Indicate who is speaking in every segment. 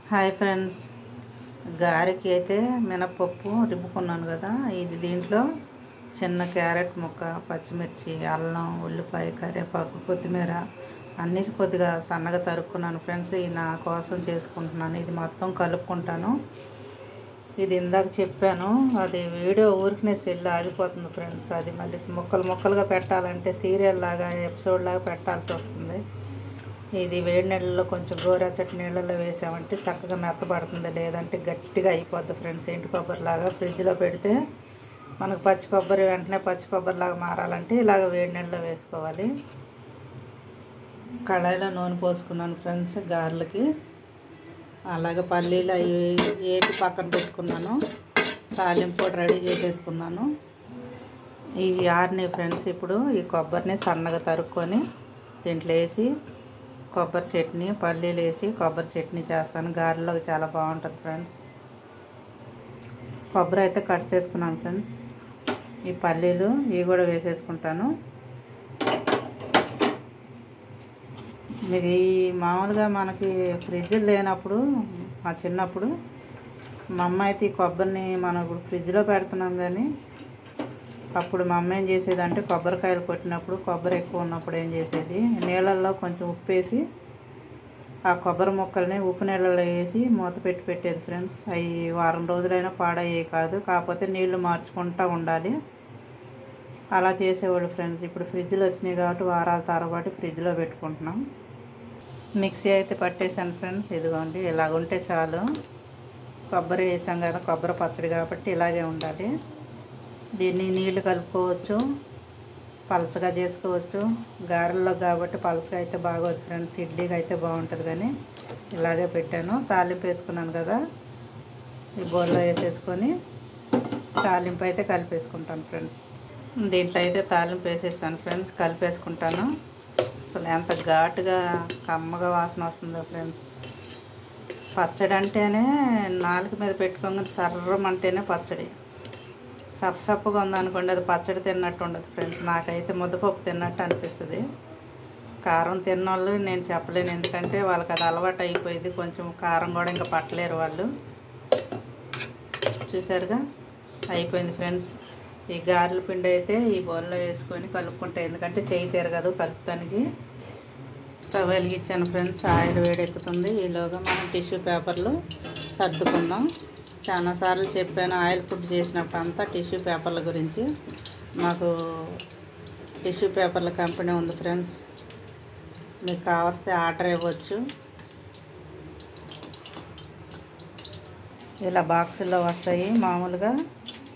Speaker 1: Hi friends, గారెకి అయితే మినపప్పు రుబ్బుకున్నాను కదా. ఇది దీంట్లో చిన్న క్యారెట్ ముక్క, పచ్చిమిర్చి, అల్లం, ఉల్లిపాయ, కరివేపాకు, కొత్తిమీర అన్నీ కొద్దిగా సన్నగా తరుక్కున్నాను ఫ్రెండ్స్. ఇది నా కోసం చేసుకుంటున్నాను. ఇది మొత్తం కలుపుకుంటాను. ఇది ఇందాక చెప్పాను, అది వీడియో ఊరికనే సెల్ ఆగిపోతుంది ఫ్రెండ్స్. అది మళ్ళీ ముక్కలు ముక్కలుగా పెట్టాలంటే సీరియల్ లాగా ఎపిసోడ్ లాగా పెట్టాల్సి వస్తుంది. ఇది వేడి నీళ్ళలో కొంచెం గోరెచ్చటి నీళ్ళలో వేసామంటే చక్కగా మెత్తబడుతుంది, లేదంటే గట్టిగా అయిపోద్ది ఫ్రెండ్స్. ఎండు కొబ్బరిలాగా ఫ్రిడ్జ్లో పెడితే మనకు పచ్చి కొబ్బరి వెంటనే పచ్చి కొబ్బరిలాగా మారాలంటే ఇలాగ వేడి నీళ్ళలో వేసుకోవాలి. కళాయిలో నూనె పోసుకున్నాను ఫ్రెండ్స్ గారెలకి. అలాగే పల్లీలు అవి వేసి పక్కన పెట్టుకున్నాను. తాలింపు కూడా రెడీ చేసేసుకున్నాను. ఇవి ఆరినాయి ఫ్రెండ్స్. ఇప్పుడు ఈ కొబ్బరిని సన్నగా తరుక్కొని దీంట్లో వేసి కొబ్బరి చట్నీ, పల్లీలు వేసి కొబ్బరి చట్నీ చేస్తాను. గారెలోకి చాలా బాగుంటుంది ఫ్రెండ్స్. కొబ్బరి అయితే కట్ చేసుకున్నాను ఫ్రెండ్స్. ఈ పల్లీలు ఇవి కూడా వేసేసుకుంటాను. మీకు ఈ మామూలుగా మనకి ఫ్రిడ్జ్ లేనప్పుడు, మా చిన్నప్పుడు మా అమ్మ అయితే ఈ కొబ్బరిని మనం ఇప్పుడు ఫ్రిడ్జ్లో పెడుతున్నాం, కానీ అప్పుడు మా అమ్మ ఏం చేసేది అంటే కొబ్బరికాయలు కొట్టినప్పుడు కొబ్బరి ఎక్కువ ఉన్నప్పుడు ఏం చేసేది, నీళ్ళల్లో కొంచెం ఉప్పు వేసి ఆ కొబ్బరి ముక్కల్ని ఉప్పు నీళ్ళల్లో వేసి మూత పెట్టి పెట్టేది ఫ్రెండ్స్. అవి వారం రోజులైనా పాడయ్యేవి కాదు, కాకపోతే నీళ్లు మార్చుకుంటూ ఉండాలి. అలా చేసేవాళ్ళు ఫ్రెండ్స్. ఇప్పుడు ఫ్రిడ్జ్లో వచ్చినాయి కాబట్టి వారాల తరబడి ఫ్రిడ్జ్లో పెట్టుకుంటున్నాం. మిక్సీ అయితే పట్టేసాను ఫ్రెండ్స్. ఇదిగోండి, ఇలాగుంటే చాలు. కొబ్బరి వేసాం కదా, కొబ్బరి పచ్చడి కాబట్టి ఇలాగే ఉండాలి. దీన్ని నీళ్లు కలుపుకోవచ్చు, పలసగా చేసుకోవచ్చు. గారెల్లో కాబట్టి పలసగా అయితే బాగోదు ఫ్రెండ్స్, ఇడ్లీకి అయితే బాగుంటుంది. కానీ ఇలాగే పెట్టాను. తాలింపు వేసుకున్నాను కదా, ఈ బౌల్లో వేసేసుకొని తాలింపు అయితే కలిపేసుకుంటాను ఫ్రెండ్స్. దీంట్లో అయితే తాలింపు వేసేస్తాను ఫ్రెండ్స్, కలిపేసుకుంటాను. అసలు ఎంత ఘాటుగా కమ్మగా వాసన వస్తుందో ఫ్రెండ్స్. పచ్చడి అంటేనే నాలుక మీద పెట్టుకోగానే సర్రమంటేనే పచ్చడి. సప్పసప్పుగా ఉందనుకోండి, అది పచ్చడి తిన్నట్టు ఉండదు ఫ్రెండ్స్. నాకైతే ముద్దపప్పు తిన్నట్టు అనిపిస్తుంది. కారం తిన్నోళ్ళు నేను చెప్పలేను, ఎందుకంటే వాళ్ళకి అది అలవాటు అయిపోయింది. కొంచెం కారం కూడా ఇంకా పట్టలేరు వాళ్ళు. చూసారుగా, అయిపోయింది ఫ్రెండ్స్. ఈ గారెల పిండి అయితే ఈ బౌల్లో వేసుకొని కలుపుకుంటే, ఎందుకంటే చేయి తిరగదు కలుపుతానికి. స్టవ్ వెలిగించాను ఫ్రెండ్స్. ఆయిల్ వేడెక్కుతుంది. ఈలోగా మనం టిష్యూ పేపర్లు సర్దుకుందాం. చాలాసార్లు చెప్పాను ఆయిల్ ఫుడ్ చేసినప్పుడు అంతా టిష్యూ పేపర్ల గురించి. మాకు టిష్యూ పేపర్ల కంపెనీ ఉంది ఫ్రెండ్స్, మీకు కావలిస్తే ఆర్డర్ ఇవ్వచ్చు. ఇలా బాక్సుల్లో వస్తాయి, మామూలుగా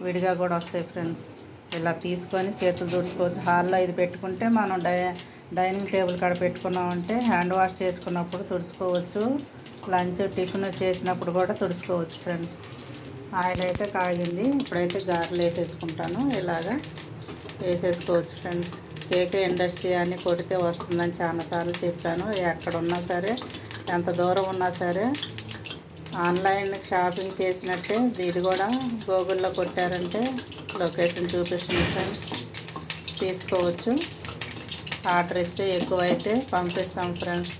Speaker 1: విడిగా కూడా వస్తాయి ఫ్రెండ్స్. ఇలా తీసుకొని చేతులు తుడుచుకోవచ్చు. హాల్లో ఇది పెట్టుకుంటే మనం డైనింగ్ టేబుల్ కాడ పెట్టుకున్నామంటే హ్యాండ్ వాష్ చేసుకున్నప్పుడు తుడుచుకోవచ్చు. లంచ్ టిఫిన్ చేసినప్పుడు కూడా తుడుచుకోవచ్చు ఫ్రెండ్స్. ఆయిల్ అయితే కాగింది. ఇప్పుడైతే గారెలు వేసేసుకుంటాను. ఇలాగా వేసేసుకోవచ్చు ఫ్రెండ్స్. కేకే ఇండస్ట్రీ అని కొడితే వస్తుందని చాలాసార్లు చెప్పాను. ఎక్కడ ఉన్నా సరే, ఎంత దూరం ఉన్నా సరే, ఆన్లైన్ షాపింగ్ చేసినట్టే ఇది కూడా గూగుల్లో కొట్టారంటే లొకేషన్ చూపిస్తుంది ఫ్రెండ్స్. తీసుకోవచ్చు. ఆర్డర్ ఇస్తే ఎక్కువైతే పంపిస్తాం ఫ్రెండ్స్.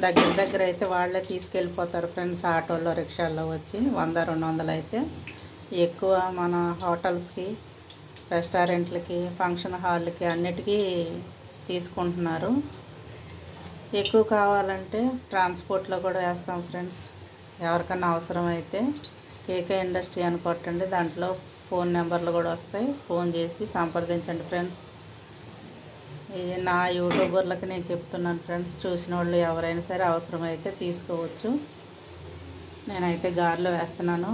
Speaker 1: దగ్గర అయితే వాళ్ళే తీసుకెళ్ళిపోతారు ఫ్రెండ్స్. ఆటోల్లో, రిక్షాల్లో వచ్చి 100-200 అయితే. ఎక్కువ మన హోటల్స్కి, రెస్టారెంట్లకి, ఫంక్షన్ హాల్కి అన్నిటికీ తీసుకుంటున్నారు. ఎక్కువ కావాలంటే ట్రాన్స్పోర్ట్లో కూడా వేస్తాం ఫ్రెండ్స్. ఎవరికన్నా అవసరమైతే కేకే ఇండస్ట్రీ అని కొట్టండి, దాంట్లో ఫోన్ నెంబర్లు కూడా వస్తాయి. ఫోన్ చేసి సంప్రదించండి ఫ్రెండ్స్. ఇది నా యూట్యూబర్లకి నేను చెప్తున్నాను ఫ్రెండ్స్. చూసిన వాళ్ళు ఎవరైనా సరే అవసరమైతే తీసుకోవచ్చు. నేనైతే గారెలు వేస్తున్నాను.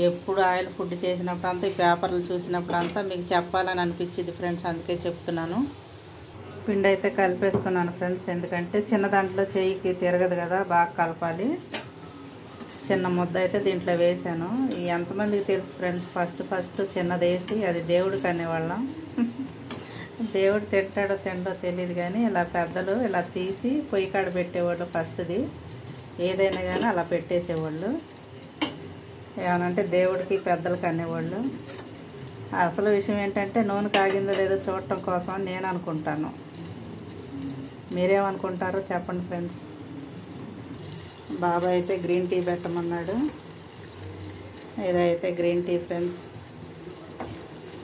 Speaker 1: ఎప్పుడు ఆయిల్ ఫుడ్ చేసినప్పుడు అంతా, ఈ పేపర్లు చూసినప్పుడు అంతా మీకు చెప్పాలని అనిపించింది ఫ్రెండ్స్, అందుకే చెప్తున్నాను. పిండి అయితే కలిపేసుకున్నాను ఫ్రెండ్స్, ఎందుకంటే చిన్న దాంట్లో చేయికి తిరగదు కదా, బాగా కలపాలి. చిన్న ముద్ద అయితే దీంట్లో వేసాను. ఎంతమందికి తెలుసు ఫ్రెండ్స్, ఫస్ట్ చిన్నది వేసి అది దేవుడికి అనేవాళ్ళం. దేవుడు తింటాడో తిండో తెలియదు, కానీ ఇలా పెద్దలు ఇలా తీసి పొయ్యి కాడ పెట్టేవాళ్ళు. ఫస్ట్ది ఏదైనా కానీ అలా పెట్టేసేవాళ్ళు. ఏమనంటే దేవుడికి, పెద్దలకి అనేవాళ్ళు. అసలు విషయం ఏంటంటే నూనె కాగిందో లేదో చూడటం కోసం నేను అనుకుంటాను. మీరేమనుకుంటారో చెప్పండి ఫ్రెండ్స్. బాబాయ్ అయితే గ్రీన్ టీ పెట్టమన్నాడు. ఇదైతే గ్రీన్ టీ ఫ్రెండ్స్.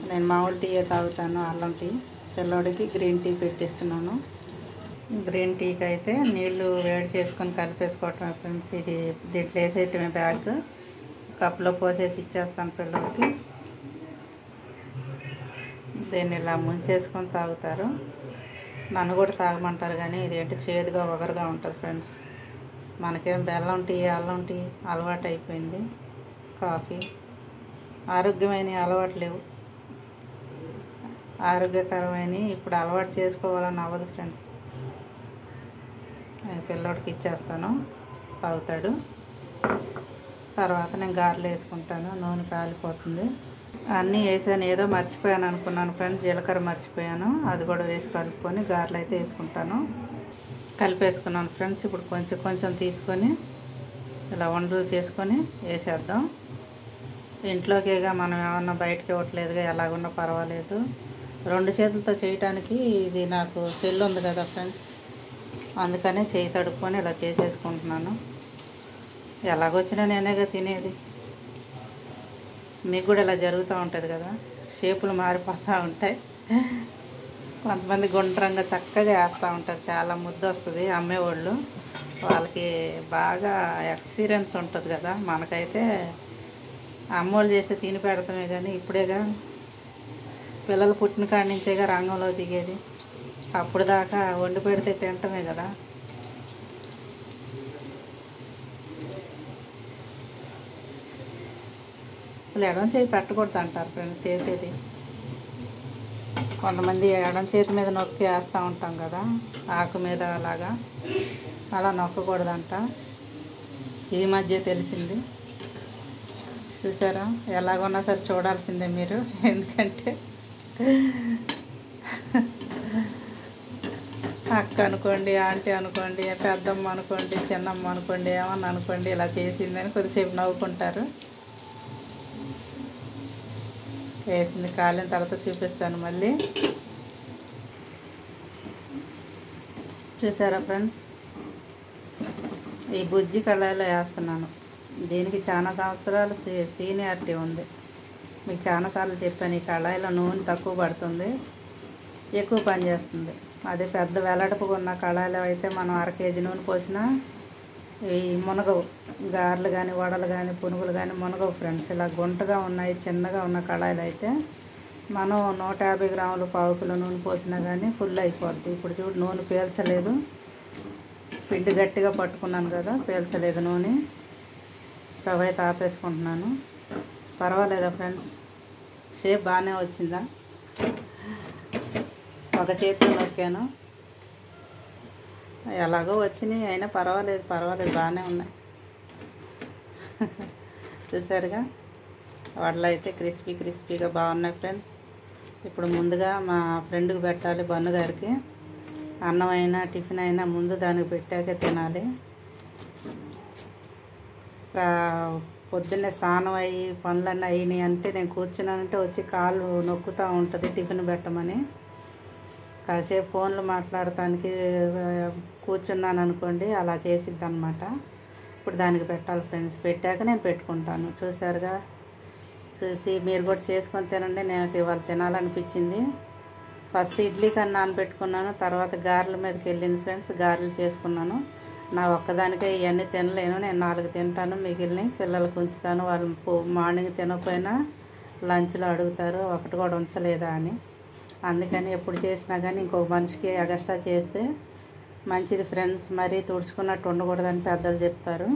Speaker 1: నేను మామూలు టీయే తాగుతాను, అల్లం టీ. పిల్లోడికి గ్రీన్ టీ పెట్టిస్తున్నాను. గ్రీన్ టీకి అయితే నీళ్లు వేడి చేసుకొని కలిపేసుకోవటమే ఫ్రెండ్స్. ఇది దీంట్లో వేసేయటమే బ్యాగ్. కప్లో పోసేసి ఇచ్చేస్తాను పిల్లలకి. దీన్ని ఇలా ముంచేసుకొని తాగుతారు. నన్ను కూడా తాగమంటారు, కానీ ఇదేంటి చేదుగా ఒగరుగా ఉంటుంది ఫ్రెండ్స్. మనకేం బెల్లం టీ అల్లం టీ అలవాటు అయిపోయింది. కాఫీ ఆరోగ్యమైన అలవాటు లేవు. ఆరోగ్యకరమైన ఇప్పుడు అలవాటు చేసుకోవాలని అవ్వదు ఫ్రెండ్స్. పిల్లోడికి ఇచ్చేస్తాను, తాగుతాడు. తర్వాత నేను గారెలు వేసుకుంటాను. నూనె కాలిపోతుంది. అన్నీ వేసాను, ఏదో మర్చిపోయాను అనుకున్నాను ఫ్రెండ్స్. జీలకర్ర మర్చిపోయాను, అది కూడా వేసి కలుపుకొని గారెలు అయితే వేసుకుంటాను. కలిపేసుకున్నాను ఫ్రెండ్స్. ఇప్పుడు కొంచెం కొంచెం తీసుకొని ఇలా వంటలు చేసుకొని వేసేద్దాం. ఇంట్లోకేగా మనం ఏమన్నా బయటకి ఇవ్వట్లేదుగా, ఎలాగున్నా పర్వాలేదు. 2 చేతులతో చేయటానికి ఇది నాకు సెల్ ఉంది కదా ఫ్రెండ్స్, అందుకనే చేయి తడుపుకొని ఇలా చేసేసుకుంటున్నాను. ఎలాగొచ్చినా నేనేగా తినేది. మీకు కూడా ఇలా జరుగుతూ ఉంటుంది కదా, షేపులు మారిపోతూ ఉంటాయి. కొంతమంది గుండ్రంగా చక్కగా వేస్తూ ఉంటారు, చాలా ముద్ద వస్తుంది. అమ్మేవాళ్ళు వాళ్ళకి బాగా ఎక్స్పీరియన్స్ ఉంటుంది కదా. మనకైతే అమ్మోళ్ళు చేస్తే తిని పెడతామే, కానీ ఇప్పుడేగా పిల్లలు పుట్టిన కాడి నుంచేగా రంగంలో దిగేది. అప్పుడు దాకా వండి పెడితే తింటమే కదా. అసలు ఎడం చేయి పెట్టకూడదు అంటారు ఫ్రెండ్స్ చేసేది. కొంతమంది ఎడం చేతి మీద నొక్కి వేస్తూ ఉంటాం కదా, ఆకు మీద అలాగా, అలా నొక్కకూడదంట. ఈ మధ్య తెలిసింది. చూసారా, ఎలాగున్నా సరే చూడాల్సిందే మీరు. ఎందుకంటే అక్క అనుకోండి, ఆంటీ అనుకోండి, పెద్దమ్మ అనుకోండి, చిన్నమ్మ అనుకోండి, ఏమన్నా అనుకోండి, ఇలా చేసిందని కొద్దిసేపు నవ్వుకుంటారు. వేసింది కాలిన తర్వాత చూపిస్తాను మళ్ళీ. చూసారా ఫ్రెండ్స్, ఈ బుజ్జి కళాయిలో వేస్తున్నాను. దీనికి చాలా సంవత్సరాలు సీనియారిటీ ఉంది. మీకు చాలాసార్లు చెప్పాను, ఈ కళాయిలో నూనె తక్కువ పడుతుంది, ఎక్కువ పని చేస్తుంది. అదే పెద్ద వెల్లడపుగా ఉన్న కళాయిలో అయితే మనం 1/2 కేజీ నూనె పోసినా ఈ మునగవు. గారెలు కానీ వడలు కానీ పునుగులు కానీ మునగవు ఫ్రెండ్స్. ఇలా గుంటగా ఉన్నాయి, చిన్నగా ఉన్న కళాయిలు అయితే మనం 150 గ్రాములు 1/4 కిలో నూనె పోసినా కానీ ఫుల్ అయిపోద్ది. ఇప్పుడు చూడు, నూనె పీల్చలేదు. పిండి గట్టిగా పట్టుకున్నాను కదా, పీల్చలేదు నూనె. స్టవ్ అయితే ఆపేసుకుంటున్నాను. పర్వాలేదా ఫ్రెండ్స్, షేప్ బాగానే వచ్చిందా? ఒక చేతితో నొక్కాను, ఎలాగో వచ్చినాయి. అయినా పర్వాలేదు బాగానే ఉన్నాయి. చూసారుగా, వడలు అయితే క్రిస్పీగా బాగున్నాయి ఫ్రెండ్స్. ఇప్పుడు ముందుగా మా ఫ్రెండ్కి పెట్టాలి, బన్ను గారికి. అన్నం అయినా టిఫిన్ అయినా ముందు దానికి పెట్టాకే తినాలి. పొద్దున్నే స్నానం అయ్యి పనులన్నీ అయినాయి అంటే నేను కూర్చున్నానంటే వచ్చి కాళ్ళు నొక్కుతూ ఉంటుంది టిఫిన్ పెట్టమని. కాసేపు ఫోన్లు మాట్లాడటానికి కూర్చున్నాను అనుకోండి, అలా చేసిద్ది అనమాట. ఇప్పుడు దానికి పెట్టాలి ఫ్రెండ్స్. పెట్టాక నేను పెట్టుకుంటాను. చూసారుగా, చూసి మీరు కూడా చేసుకొని తినండి. నేను ఇవాళ తినాలనిపించింది. ఫస్ట్ ఇడ్లీ కన్నా నానబెట్టుకున్నాను, తర్వాత గారెల మీదకి వెళ్ళింది ఫ్రెండ్స్. గారెలు చేసుకున్నాను. నా ఒక్కదానికే ఇవన్నీ తినలేను, నేను 4 తింటాను, మిగిలిన పిల్లలకు ఉంచుతాను. వాళ్ళు మార్నింగ్ తినకపోయినా లంచ్లో అడుగుతారు, ఒకటి కూడా ఉంచలేదా అని. అందుకని ఎప్పుడు చేసినా కానీ ఇంకొక మనిషికి ఎగస్ట్రా చేస్తే మంచిది ఫ్రెండ్స్. మరీ తుడుచుకున్నట్టు ఉండకూడదని పెద్దలు చెప్తారు.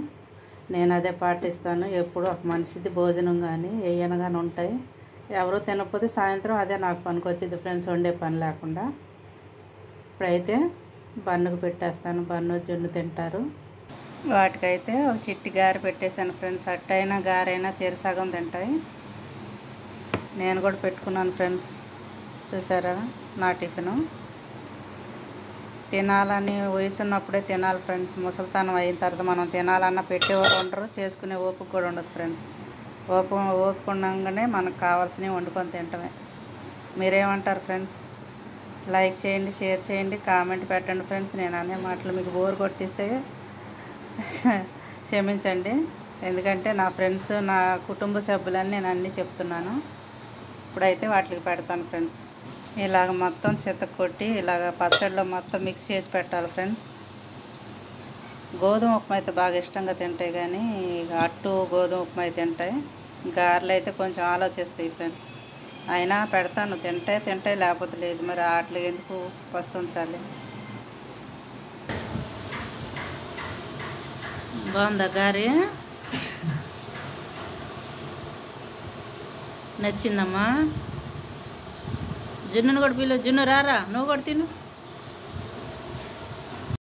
Speaker 1: నేను అదే పాటిస్తాను. ఎప్పుడు ఒక మనిషిది భోజనం కానీ వేయను కానీ ఉంటాయి. ఎవరో తినకపోతే సాయంత్రం అదే నాకు పనికొచ్చింది ఫ్రెండ్స్, వండే పని లేకుండా. ఇప్పుడైతే బన్నుకు పెట్టేస్తాను. బన్ను జున్ను తింటారు. వాటికైతే ఒక చిట్టి గారె పెట్టేశాను ఫ్రెండ్స్. అట్టయినా గారైనా చెరసగం తింటాయి. నేను కూడా పెట్టుకున్నాను ఫ్రెండ్స్. చూసారా, నా టిఫిను. తినాలని వయసు ఉన్నప్పుడే తినాలి ఫ్రెండ్స్. ముసలితనం అయిన తర్వాత మనం తినాలన్నా పెట్టేవారు ఉండరు, చేసుకునే ఓపిక కూడా ఉండదు ఫ్రెండ్స్. ఓపిక ఉండగానే మనకు కావాల్సినవి వండుకొని తింటమే. మీరేమంటారు ఫ్రెండ్స్? లైక్ చేయండి, షేర్ చేయండి, కామెంట్ పెట్టండి ఫ్రెండ్స్. నేను అనే మాటలు మీకు బోర్ కొట్టిస్తే క్షమించండి, ఎందుకంటే నా ఫ్రెండ్స్ నా కుటుంబ సభ్యులని నేను అన్నీ చెప్తున్నాను. ఇప్పుడైతే వాటికి పెడతాను ఫ్రెండ్స్. ఇలాగ మొత్తం చెత్త కొట్టి ఇలాగ పచ్చడిలో మొత్తం మిక్స్ చేసి పెట్టాలి ఫ్రెండ్స్. గోధుమ ఉప్మా అయితే బాగా ఇష్టంగా తింటాయి, కానీ అట్టు గోధుమ ఉప్మా అయితే తింటాయి. గారెలు అయితే కొంచెం ఆలోచిస్తాయి ఫ్రెండ్స్. అయినా పెడతాను, తింటాయి లేకపోతే లేదు. మరి వాటిలో ఎందుకు ఉంచాలి. బాగుందా గారి? నచ్చిందమ్మా? జున్నును కూడా పిలు. జున్ను రారా, నువ్వు కూడా తిను.